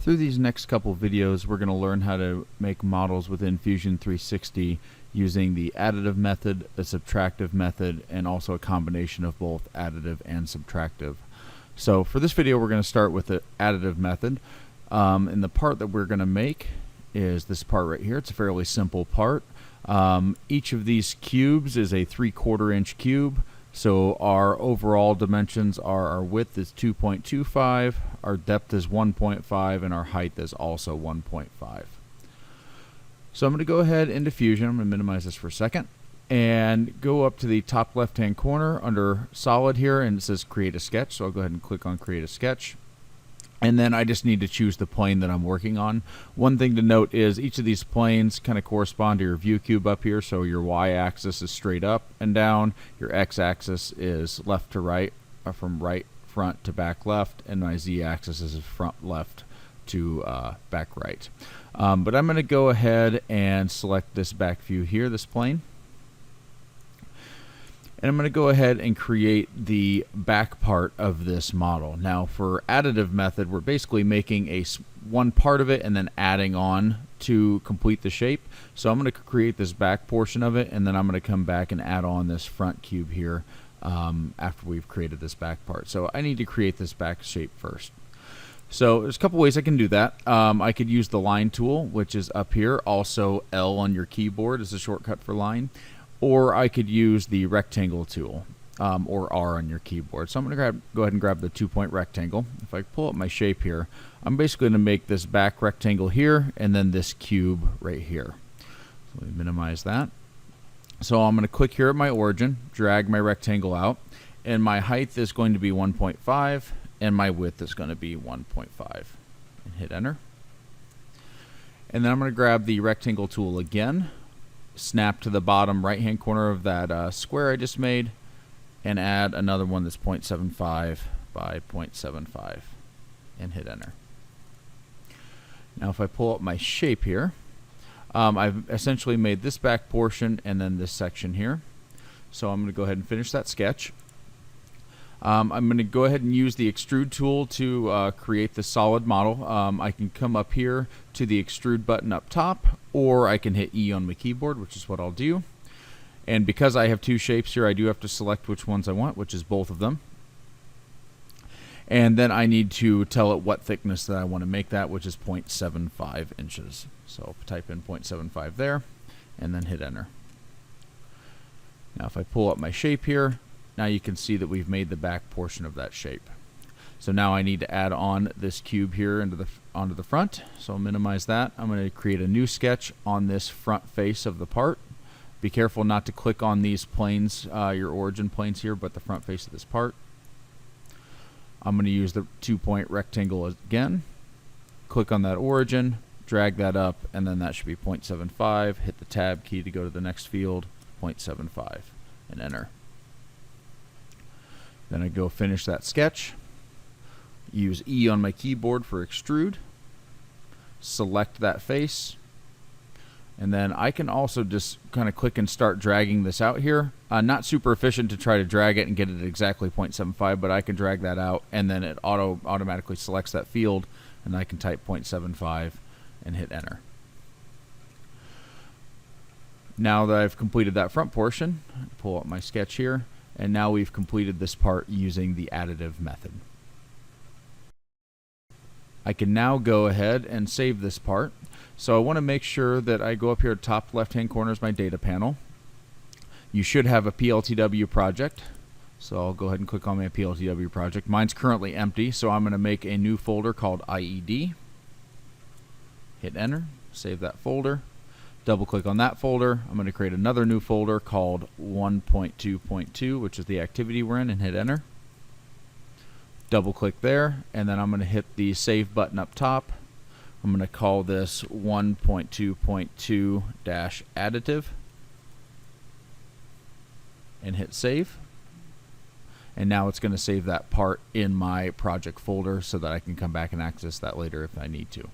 Through these next couple videos, we're going to learn how to make models within Fusion 360 using the additive method, the subtractive method, and also a combination of both additive and subtractive. So for this video, we're going to start with the additive method. And the part that we're going to make is this part right here. It's a fairly simple part. Each of these cubes is a 3/4 inch cube. So our overall dimensions are our width is 2.25, our depth is 1.5, and our height is also 1.5. So I'm going to go ahead into Fusion. I'm going to minimize this for a second and go up to the top left hand corner under solid here, and it says create a sketch. So I'll go ahead and click on create a sketch. And then I just need to choose the plane that I'm working on. One thing to note is each of these planes kind of correspond to your view cube up here. So your y-axis is straight up and down. Your x-axis is left to right, or from right front to back left. And my z-axis is front left to back right. But I'm going to go ahead and select this back view here, this plane. And I'm going to go ahead and create the back part of this model. Now for additive method, we're basically making one part of it and then adding on to complete the shape. So I'm going to create this back portion of it, and then I'm going to come back and add on this front cube here after we've created this back part. So I need to create this back shape first. So there's a couple ways I can do that. I could use the line tool, which is up here. Also L on your keyboard is a shortcut for line. Or I could use the rectangle tool, or R on your keyboard. So I'm going to go ahead and grab the 2-point rectangle. If I pull up my shape here, I'm basically going to make this back rectangle here and then this cube right here. So let me minimize that. So I'm going to click here at my origin, drag my rectangle out, and my height is going to be 1.5 and my width is going to be 1.5. And hit enter. And then I'm going to grab the rectangle tool again, snap to the bottom right hand corner of that square I just made, and add another one that's 0.75 by 0.75 and hit enter. Now if I pull up my shape here, I've essentially made this back portion and then this section here. So I'm going to go ahead and finish that sketch. I'm going to go ahead and use the Extrude tool to create the solid model. I can come up here to the Extrude button up top, or I can hit E on my keyboard, which is what I'll do. And because I have two shapes here, I do have to select which ones I want, which is both of them. And then I need to tell it what thickness that I want to make that, which is 0.75 inches. So I'll type in 0.75 there, and then hit enter. Now if I pull up my shape here, now you can see that we've made the back portion of that shape. So now I need to add on this cube here onto the front. So I'll minimize that. I'm going to create a new sketch on this front face of the part. Be careful not to click on these planes, your origin planes here, but the front face of this part. I'm going to use the 2-point rectangle again. Click on that origin, drag that up, and then that should be 0.75. Hit the tab key to go to the next field, 0.75, and enter. Then I go finish that sketch, use E on my keyboard for extrude, select that face, and then I can also just kind of click and start dragging this out here. Not super efficient to try to drag it and get it at exactly 0.75, but I can drag that out and then it automatically selects that field, and I can type 0.75 and hit enter. Now that I've completed that front portion, pull up my sketch here. And now we've completed this part using the additive method. I can now go ahead and save this part. So I want to make sure that I go up here at top left hand corner is my data panel. You should have a PLTW project. So I'll go ahead and click on my PLTW project. Mine's currently empty, so I'm going to make a new folder called IED. Hit enter, save that folder. Double click on that folder. I'm going to create another new folder called 1.2.2, which is the activity we're in, and hit enter. Double click there, and then I'm going to hit the save button up top. I'm going to call this 1.2.2-additive and hit save. And now it's going to save that part in my project folder so that I can come back and access that later if I need to.